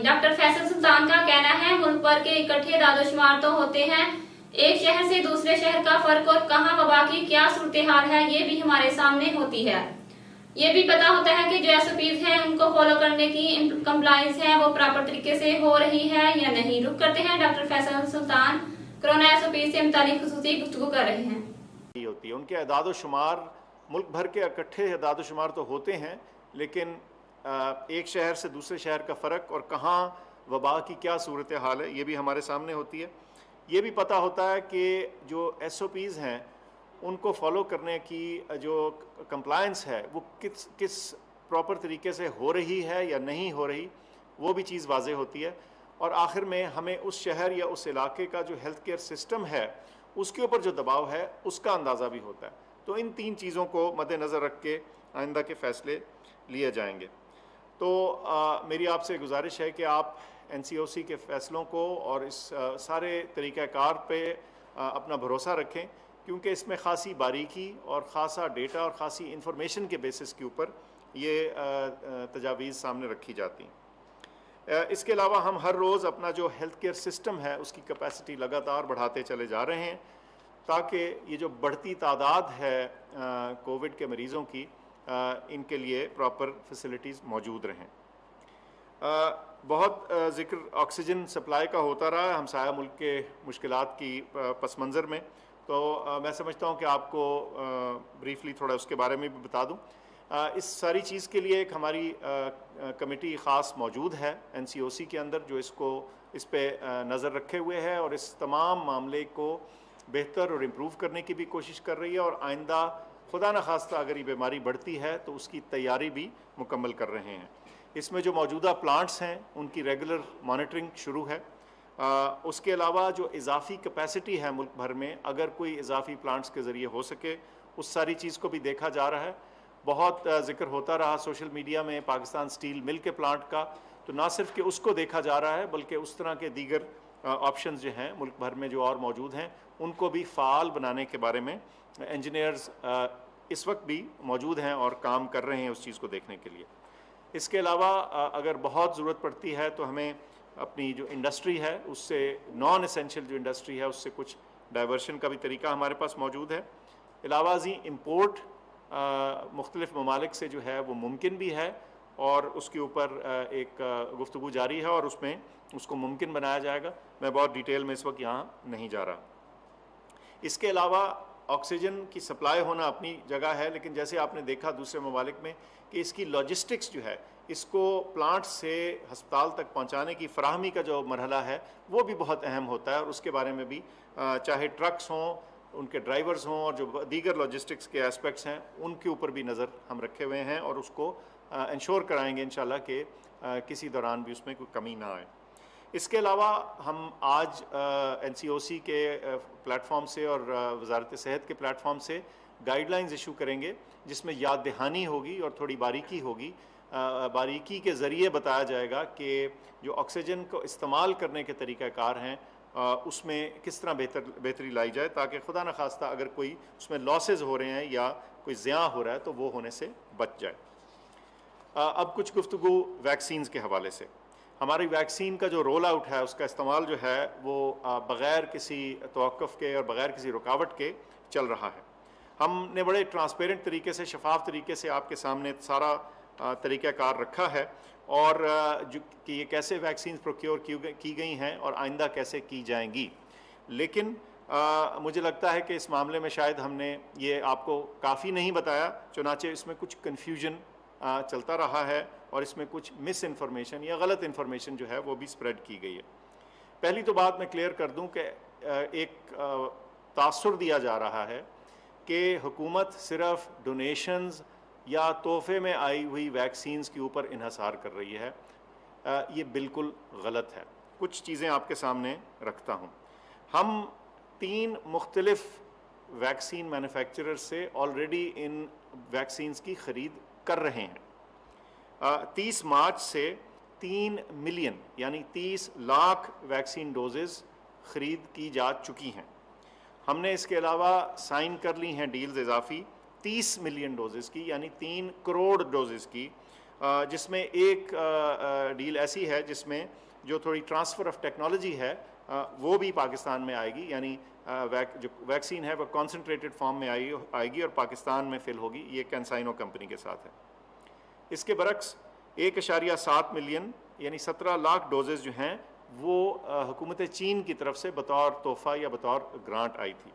Doctor Faisal सुल्तान का कहना है मुल्क भर के इकट्ठे दादोशुमार तो होते हैं, एक शहर से दूसरे शहर का फर्क और कहाँ वबा की क्या सूरत हाल है ये भी हमारे सामने होती है। ये भी पता होता है कि जो एसओपीज हैं उनको फॉलो करने की कंप्लायंस है वो प्रॉपर तरीके से हो रही है या नहीं। रुक करते हैं डॉक्टर फैसल सुल्तान कोरोना एसओपी से मुतालिक खुसूसी गुफ्तगू कर रहे हैं। होती है उनके अदाद-ओ-शुमार, मुल्क भर के इकट्ठे अदाद-ओ-शुमार तो होते हैं, लेकिन एक शहर से दूसरे शहर का फ़र्क और कहाँ वबा की क्या सूरत हाल है ये भी हमारे सामने होती है। ये भी पता होता है कि जो एसओपीज़ हैं उनको फॉलो करने की जो कंप्लायंस है वो किस प्रॉपर तरीके से हो रही है या नहीं हो रही, वो भी चीज़ वाज़ेह होती है। और आखिर में हमें उस शहर या उस इलाके का जो हेल्थ केयर सिस्टम है उसके ऊपर जो दबाव है उसका अंदाज़ा भी होता है। तो इन तीन चीज़ों को मद्देनज़र रख के आइंदा के फ़ैसले लिए जाएंगे। तो मेरी आपसे गुजारिश है कि आप एनसीओसी के फ़ैसलों को और इस सारे तरीक़ाकार पे अपना भरोसा रखें, क्योंकि इसमें ख़ासी बारीकी और ख़ासा डेटा और ख़ासी इंफॉर्मेशन के बेसिस के ऊपर ये तजावीज़ सामने रखी जाती हैं। इसके अलावा हम हर रोज़ अपना जो हेल्थ केयर सिस्टम है उसकी कैपेसिटी लगातार बढ़ाते चले जा रहे हैं, ताकि ये जो बढ़ती तादाद है कोविड के मरीज़ों की, इनके लिए प्रॉपर फैसिलिटीज़ मौजूद रहें। बहुत ज़िक्र ऑक्सीजन सप्लाई का होता रहा है हमसाया मुल्क के मुश्किलात की पस मंज़र में, तो मैं समझता हूँ कि आपको ब्रीफली थोड़ा उसके बारे में भी बता दूँ। इस सारी चीज़ के लिए एक हमारी कमेटी ख़ास मौजूद है एनसीओसी के अंदर, जो इस पे नज़र रखे हुए है और इस तमाम मामले को बेहतर और इम्प्रूव करने की भी कोशिश कर रही है, और आइंदा खुदा न खास्ता अगर ये बीमारी बढ़ती है तो उसकी तैयारी भी मुकम्मल कर रहे हैं। इसमें जो मौजूदा प्लांट्स हैं उनकी रेगुलर मॉनिटरिंग शुरू है। उसके अलावा जो इजाफ़ी कैपेसिटी है मुल्क भर में, अगर कोई इजाफ़ी प्लांट्स के ज़रिए हो सके उस सारी चीज़ को भी देखा जा रहा है। बहुत ज़िक्र होता रहा सोशल मीडिया में पाकिस्तान स्टील मिल के प्लांट का, तो ना सिर्फ कि उसको देखा जा रहा है बल्कि उस तरह के दीगर ऑप्शंस जो हैं मुल्क भर में जो और मौजूद हैं उनको भी फ़ाल बनाने के बारे में इंजीनियर्स इस वक्त भी मौजूद हैं और काम कर रहे हैं उस चीज़ को देखने के लिए। इसके अलावा अगर बहुत ज़रूरत पड़ती है तो हमें अपनी जो इंडस्ट्री है उससे, नॉन एसेंशियल जो इंडस्ट्री है उससे कुछ डाइवर्शन का भी तरीका हमारे पास मौजूद है। इलावाजी इम्पोर्ट मुख्तलिफ़ ममालिक से जो है वो मुमकिन भी है, और उसके ऊपर एक गुफ्तगू जारी है और उसमें उसको मुमकिन बनाया जाएगा। मैं बहुत डिटेल में इस वक्त यहाँ नहीं जा रहा। इसके अलावा ऑक्सीजन की सप्लाई होना अपनी जगह है, लेकिन जैसे आपने देखा दूसरे ममालिक में कि इसकी लॉजिस्टिक्स जो है, इसको प्लांट से हस्पताल तक पहुंचाने की फ़राहमी का जो मरहला है वो भी बहुत अहम होता है, और उसके बारे में भी चाहे ट्रक्स हों, उनके ड्राइवर्स हों, और जो दीगर लॉजिस्टिक्स के एस्पेक्ट्स हैं उनके ऊपर भी नज़र हम रखे हुए हैं, और उसको इंश्योर कराएंगे इंशाल्लाह कि किसी दौरान भी उसमें कोई कमी ना आए। इसके अलावा हम आज एनसीओसी के प्लेटफॉर्म से और वज़ारत सेहत के प्लेटफॉर्म से गाइडलाइंस इशू करेंगे, जिसमें याद दहानी होगी और थोड़ी बारीकी होगी। बारीकी के ज़रिए बताया जाएगा कि जो ऑक्सीजन को इस्तेमाल करने के तरीक़ाकार हैं उसमें किस तरह बेहतरी लाई जाए, ताकि खुदा न खास्ता अगर कोई उसमें लॉसेस हो रहे हैं या कोई ज़िया हो रहा है तो वो होने से बच जाए। अब कुछ गुफ्तगू वैक्सीन्स के हवाले से। हमारी वैक्सीन का जो रोल आउट है उसका इस्तेमाल जो है वो बग़ैर किसी तवक्कुफ़ के और बग़ैर किसी रुकावट के चल रहा है। हमने बड़े ट्रांसपेरेंट तरीके से, शफाफ तरीके से आपके सामने सारा तरीक़ाकार रखा है, और जो कि ये कैसे वैक्सीन प्रोक्योर की गई हैं और आइंदा कैसे की जाएंगी। लेकिन मुझे लगता है कि इस मामले में शायद हमने ये आपको काफ़ी नहीं बताया, चुनाचे इसमें कुछ कन्फ्यूजन चलता रहा है और इसमें कुछ मिस इन्फॉर्मेशन या गलत इन्फॉर्मेशन जो है वो भी स्प्रेड की गई है। पहली तो बात मैं क्लियर कर दूं कि एक तासुर दिया जा रहा है कि हुकूमत सिर्फ डोनेशंस या तोहफे में आई हुई वैक्सीन्स के ऊपर इन्हसार कर रही है। ये बिल्कुल गलत है। कुछ चीज़ें आपके सामने रखता हूँ। हम 3 मुख्तलिफ वैक्सीन मैन्युफैक्चरर से ऑलरेडी इन वैक्सीन्स की ख़रीद कर रहे हैं। 30 मार्च से 3 मिलियन यानी 30 लाख वैक्सीन डोजेज़ ख़रीद की जा चुकी हैं। हमने इसके अलावा साइन कर ली हैं डील्स इजाफी 30 मिलियन डोजेज़ की, यानी 3 करोड़ डोजेज़ की جس میں ایک ڈیل ایسی ہے جس میں جو تھوڑی ٹرانسفر آف ٹیکنالوجی ہے وہ بھی پاکستان میں آئے گی، یعنی جو ویکسین ہے وہ کانسنٹریٹڈ فارم میں آئے گی اور پاکستان میں فل ہوگی، یہ کینسائنو کمپنی کے ساتھ ہے۔ اس کے برعکس 1.7 ملین یعنی 17 لاکھ ڈوزز جو ہیں وہ حکومت چین کی طرف سے بطور تحفہ یا بطور گرانٹ آئی تھی،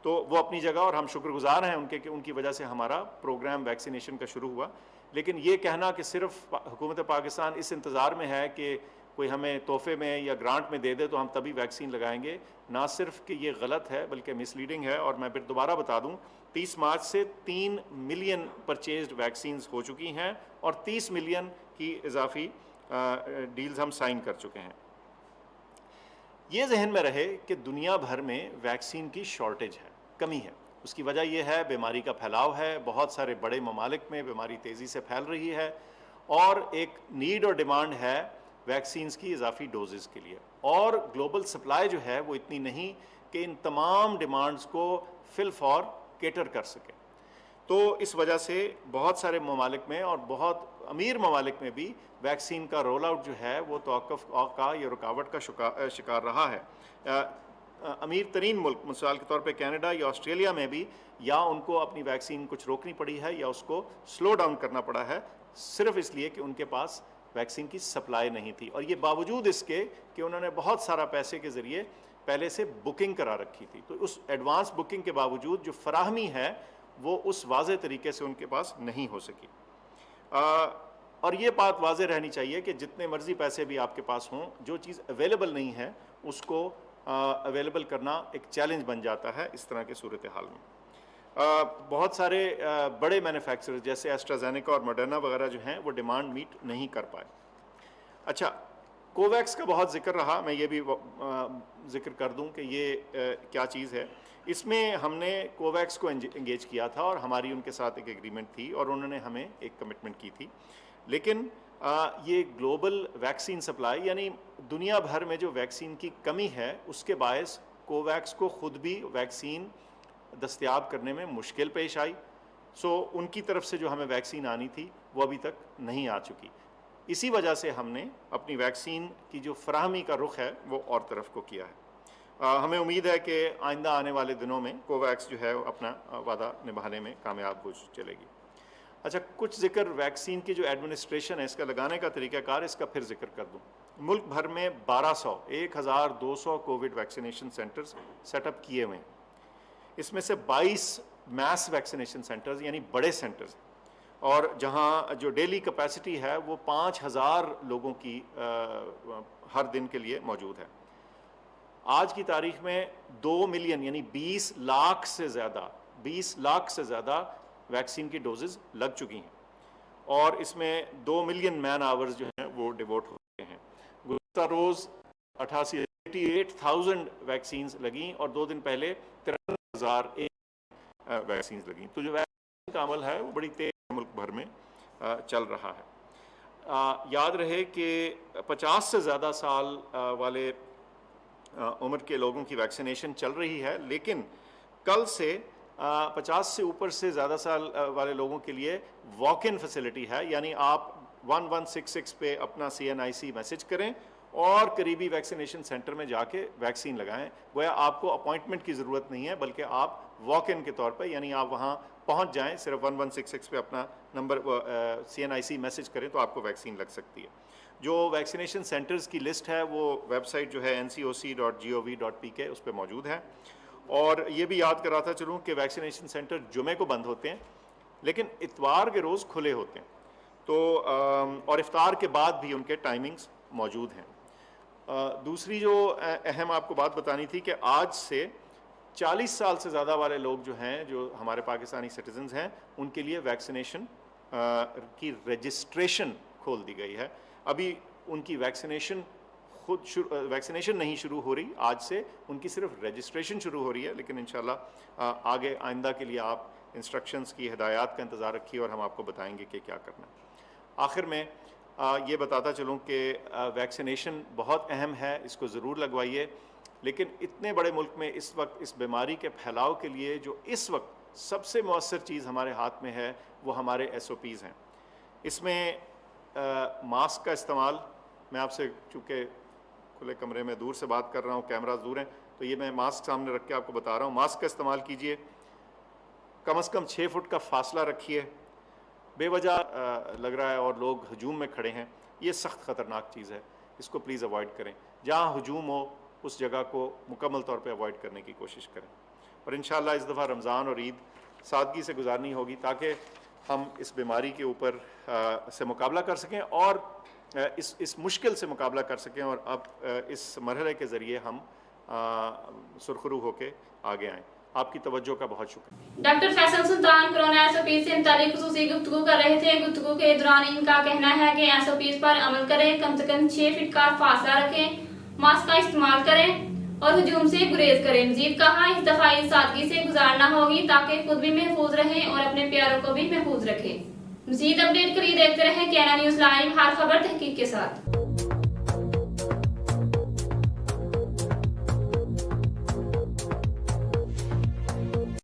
تو وہ اپنی جگہ، اور ہم شکر گزار ہیں ان کے کہ ان کی وجہ سے ہمارا پروگرام ویکسینیشن کا شروع ہوا۔ لیکن یہ کہنا کہ صرف حکومت پاکستان اس انتظار میں ہے کہ کوئی ہمیں تحفے میں یا گرانٹ میں دے دے تو ہم تبھی ویکسین لگائیں گے، نہ صرف کہ یہ غلط ہے بلکہ مس لیڈنگ ہے۔ اور میں پھر دوبارہ بتا دوں، 30 مارچ سے 3 ملین پرچیزڈ ویکسینز ہو چکی ہیں اور 30 ملین کی اضافی ڈیلز ہم سائن کر چکے ہیں۔ یہ ذہن میں رہے کہ دنیا بھر میں ویکسین کی شارٹیج ہے، کمی ہے۔ اس کی وجہ یہ ہے بیماری کا پھیلاؤ ہے، بہت سارے بڑے ممالک میں بیماری تیزی سے پھیل رہی ہے، اور ایک نیڈ اور ڈیمانڈ ہے ویکسینز کی اضافی ڈوزز کے لیے، اور گلوبل سپلائی جو ہے وہ اتنی نہیں کہ ان تمام ڈیمانڈز کو فل فور کیٹر کر سکے۔ تو اس وجہ سے بہت سارے ممالک میں اور بہت امیر ممالک میں بھی ویکسین کا رول آؤٹ جو ہے وہ توقف کا یا رکاوٹ کا شکار رہا ہے۔ امیر ترین ملک مثال کے طور پہ کینیڈا یا آسٹریلیا میں بھی یا ان کو اپنی ویکسین کچھ روکنی پڑی ہے یا اس کو سلو ڈاؤن کرنا پڑا ہے، صرف اس لیے کہ ان کے پاس ویکسین کی سپلائی نہیں تھی، اور یہ باوجود اس کے کہ انہوں نے بہت سارا پیسے کے ذریعے پہلے سے بکنگ کرا رکھی تھی۔ تو اس ایڈوانس بکنگ کے باوجود جو فراہمی ہے وہ اس واضح طریقے سے ان کے پاس نہیں ہو سکی۔ اور یہ بات واضح رہنی چاہیے کہ جتنے مرضی پیسے بھی آپ کے پاس ہوں، جو چیز اویلیبل نہیں ہے اس کو اویلیبل کرنا ایک چیلنج بن جاتا ہے اس طرح کے صورتحال میں۔ بہت سارے بڑے مینوفیکچرر جیسے ایسٹرازینیکا اور موڈرنا وغیرہ جو ہیں وہ ڈیمانڈ میٹ نہیں کر پائے۔ اچھا، کوویکس کا بہت ذکر رہا، میں یہ بھی ذکر کر دوں کہ یہ کیا چیز ہے۔ اس میں ہم نے کوویکس کو انگیج کیا تھا اور ہماری ان کے ساتھ ایک ایگریمنٹ تھی اور انہوں نے ہمیں ایک کمٹمنٹ کی تھی، لیکن یہ گلوبل ویکسین سپلائی یعنی دنیا بھر میں جو ویکسین کی کمی ہے اس کے باعث کوویکس کو خود بھی ویکسین دستیاب کرنے میں مشکل پیش آئی، سو ان کی طرف سے جو ہمیں ویکسین آنی تھی وہ ابھی تک نہیں آ چکی۔ اسی وجہ سے ہم نے اپنی ویکسین کی جو فراہمی کا رخ ہے وہ اور طرف کو کیا ہے۔ ہمیں امید ہے کہ آئندہ آنے والے دنوں میں کوویکس جو ہے اپنا وعدہ نبھانے میں کامیاب ہو چلے گی۔ اچھا، کچھ ذکر ویکسین کی جو ایڈمنسٹریشن ہے، اس کا لگانے کا طریقہ کار، اس کا پھر ذکر کر دوں۔ ملک بھر میں 1200 Covid vaccination centres set up کیے ہوئے ہیں۔ اس میں سے 22 میس ویکسینیشن سینٹرز یعنی بڑے سینٹرز، اور جہاں جو ڈیلی کیپیسٹی ہے وہ 5000 لوگوں کی ہر دن کے لیے موجود ہے۔ آج کی تاریخ میں 2 ملین یعنی 20 لاکھ سے زیادہ ویکسین کی ڈوزز لگ چکی ہیں، اور اس میں 2 ملین مین آورز جو ہیں وہ ڈیووٹ ہو چکے ہیں۔ گزشتہ روز 88,000 ویکسینز لگیں اور 2 دن پہلے 53,000 ویکسینز لگیں۔ تو جو ویکسین کا عمل ہے وہ بڑی تیز ملک بھر میں چل رہا ہے۔ یاد رہے کہ 50 سے زیادہ سال والے عمر کے لوگوں کی ویکسینیشن چل رہی ہے، لیکن کل سے 50 سے اوپر سے زیادہ سال والے لوگوں کے لیے واک ان فیسلٹی ہے، یعنی آپ 1166 پہ اپنا CNIC میسج کریں اور قریبی ویکسینیشن سینٹر میں جا کے ویکسین لگائیں۔ گویا آپ کو اپوائنٹمنٹ کی ضرورت نہیں ہے، بلکہ آپ واک ان کے طور پہ یعنی آپ وہاں پہنچ جائیں، صرف 1166 پہ اپنا نمبر CNIC میسج کریں تو آپ کو ویکسین لگ سکتی ہے۔ جو ویکسینیشن سینٹرز کی لسٹ ہے وہ ویب سائٹ جو ہے ncoc.gov.pk اس پہ موجود ہے۔ اور یہ بھی یاد کراتا چلوں کہ ویکسینیشن سینٹر جمعے کو بند ہوتے ہیں لیکن اتوار کے روز کھلے ہوتے ہیں، تو اور افطار کے بعد بھی ان کے ٹائمنگز موجود ہیں۔ دوسری جو اہم آپ کو بات بتانی تھی کہ آج سے 40 سال سے زیادہ والے لوگ جو ہیں، جو ہمارے پاکستانی سٹیزنز ہیں، ان کے لیے ویکسینیشن کی رجسٹریشن کھول دی گئی ہے۔ ابھی ان کی ویکسینیشن نہیں شروع ہو رہی، آج سے ان کی صرف رجسٹریشن شروع ہو رہی ہے، لیکن انشاءاللہ آگے آئندہ کے لیے آپ انسٹرکشنز کی ہدایات کا انتظار رکھیے اور ہم آپ کو بتائیں گے کہ کیا کرنا ہے۔ آخر میں یہ بتاتا چلوں کہ ویکسینیشن بہت اہم ہے، اس کو ضرور لگوائیے، لیکن اتنے بڑے ملک میں اس وقت اس بیماری کے پھیلاؤ کے لیے جو اس وقت سب سے مؤثر چیز ہمارے ہاتھ میں ہے وہ ہمارے SOPs ہیں۔ اس میں मास्क का इस्तेमाल, मैं आपसे चूँकि खुले कमरे में दूर से बात कर रहा हूँ, कैमरास दूर हैं, तो ये मैं मास्क सामने रख के आपको बता रहा हूँ। मास्क का इस्तेमाल कीजिए, कम से कम 6 फुट का फासला रखिए। बेवजह लग रहा है और लोग हजूम में खड़े हैं, ये सख्त ख़तरनाक चीज़ है, इसको प्लीज़ अवॉइड करें। जहाँ हजूम हो उस जगह को मुकम्मल तौर पे अवॉइड करने की कोशिश करें। और इंशाअल्लाह इस दफ़ा रमज़ान और ईद सादगी से गुजारनी होगी ताकि हम इस बीमारी के ऊपर से मुकाबला कर सकें और इस मुश्किल से मुकाबला कर सकें और अब इस मरहले के ज़रिए हम सुरखरू होके आगे आएँ। आपकी तवज्जो का बहुत शुक्रिया। डॉक्टर फैसल सुल्तान कोरोना एसओपी से मुतालिक खुसूसी गुफ्तगू कर रहे थे। गुफ्तगू के दौरान इनका कहना है कि एसओपी पर अमल करें, कम से कम 6 फीट का फासला रखें, मास्क का इस्तेमाल करें और हजूम से गुरेज करें। मजीद कहा इस दफा ईद सादगी से गुजारना होगी ताकि खुद भी महफूज रहें और अपने प्यारों को भी महफूज रखें। मजीद अपडेट के लिए देखते रहें कैना न्यूज़ लाइव, हर खबर तहकीक के साथ।